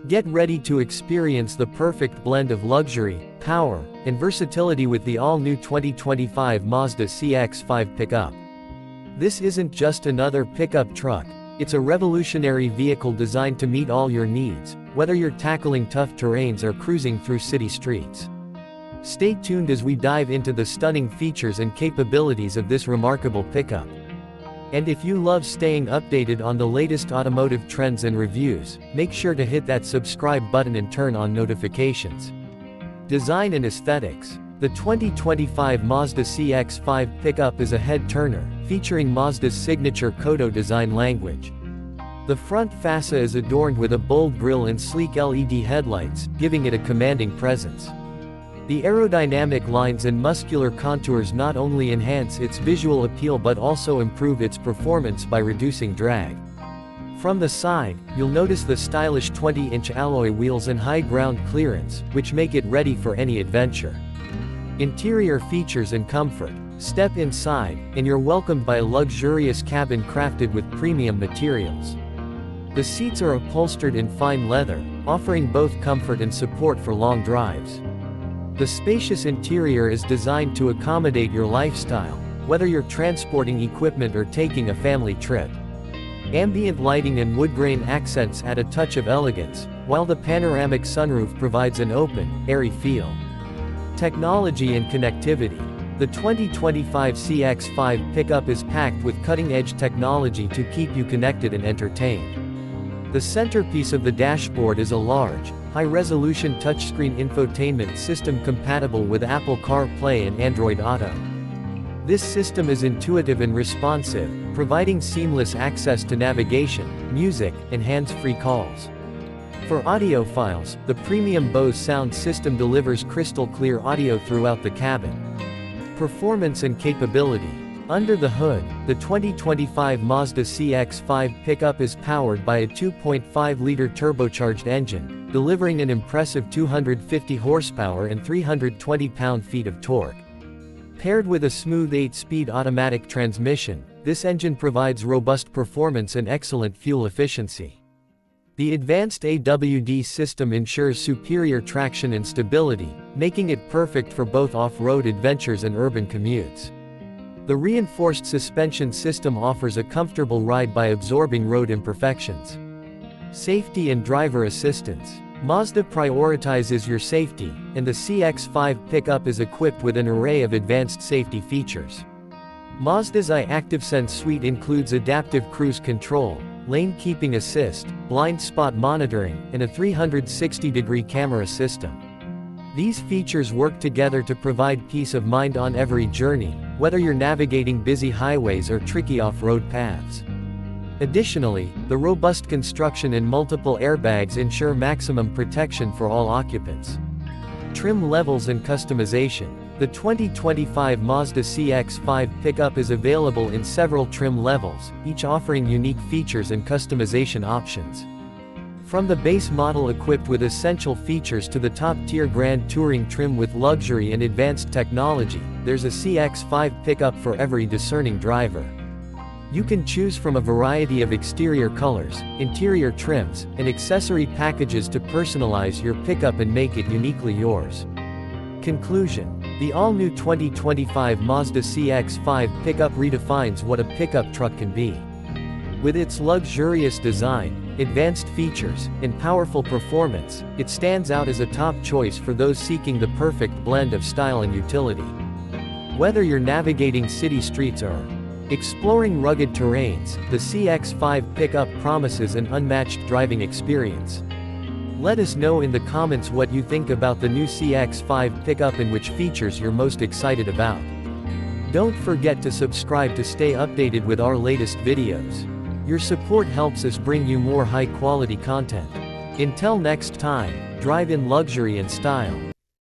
Get ready to experience the perfect blend of luxury, power, and versatility with the all-new 2025 Mazda CX-5 Pick Up. This isn't just another pickup truck, it's a revolutionary vehicle designed to meet all your needs, whether you're tackling tough terrains or cruising through city streets. Stay tuned as we dive into the stunning features and capabilities of this remarkable pickup. And if you love staying updated on the latest automotive trends and reviews, make sure to hit that subscribe button and turn on notifications. Design and aesthetics. The 2025 Mazda CX-5 Pick Up is a head-turner, featuring Mazda's signature Kodo design language. The front fascia is adorned with a bold grille and sleek LED headlights, giving it a commanding presence. The aerodynamic lines and muscular contours not only enhance its visual appeal but also improve its performance by reducing drag. From the side, you'll notice the stylish 20-inch alloy wheels and high ground clearance, which make it ready for any adventure. Interior features and comfort. Step inside, and you're welcomed by a luxurious cabin crafted with premium materials. The seats are upholstered in fine leather, offering both comfort and support for long drives. The spacious interior is designed to accommodate your lifestyle, whether you're transporting equipment or taking a family trip. Ambient lighting and wood-grain accents add a touch of elegance, while the panoramic sunroof provides an open, airy feel. Technology and connectivity. The 2025 CX-5 Pick Up is packed with cutting-edge technology to keep you connected and entertained. The centerpiece of the dashboard is a large, high-resolution touchscreen infotainment system compatible with Apple CarPlay and Android Auto. This system is intuitive and responsive, providing seamless access to navigation, music, and hands-free calls. For audiophiles, the premium Bose sound system delivers crystal-clear audio throughout the cabin. Performance and capability. Under the hood, the 2025 Mazda CX-5 Pick Up is powered by a 2.5-liter turbocharged engine, delivering an impressive 250 horsepower and 320 pound-feet of torque. Paired with a smooth 8-speed automatic transmission, this engine provides robust performance and excellent fuel efficiency. The advanced AWD system ensures superior traction and stability, making it perfect for both off-road adventures and urban commutes. The reinforced suspension system offers a comfortable ride by absorbing road imperfections. Safety and driver assistance. Mazda prioritizes your safety, and the CX-5 Pick Up is equipped with an array of advanced safety features. Mazda's iActiveSense suite includes adaptive cruise control, lane keeping assist, blind spot monitoring, and a 360-degree camera system. These features work together to provide peace of mind on every journey, whether you're navigating busy highways or tricky off-road paths. Additionally, the robust construction and multiple airbags ensure maximum protection for all occupants. Trim levels and customization. The 2025 Mazda CX-5 Pick Up is available in several trim levels, each offering unique features and customization options. From the base model equipped with essential features to the top-tier Grand Touring trim with luxury and advanced technology, there's a CX-5 Pick Up for every discerning driver. You can choose from a variety of exterior colors, interior trims, and accessory packages to personalize your pickup and make it uniquely yours. Conclusion. The all-new 2025 Mazda CX-5 Pick Up redefines what a pickup truck can be. With its luxurious design, advanced features, and powerful performance, it stands out as a top choice for those seeking the perfect blend of style and utility. Whether you're navigating city streets or exploring rugged terrains, the CX-5 Pick Up promises an unmatched driving experience. Let us know in the comments what you think about the new CX-5 Pick Up and which features you're most excited about. Don't forget to subscribe to stay updated with our latest videos. Your support helps us bring you more high-quality content. Until next time, drive in luxury and style.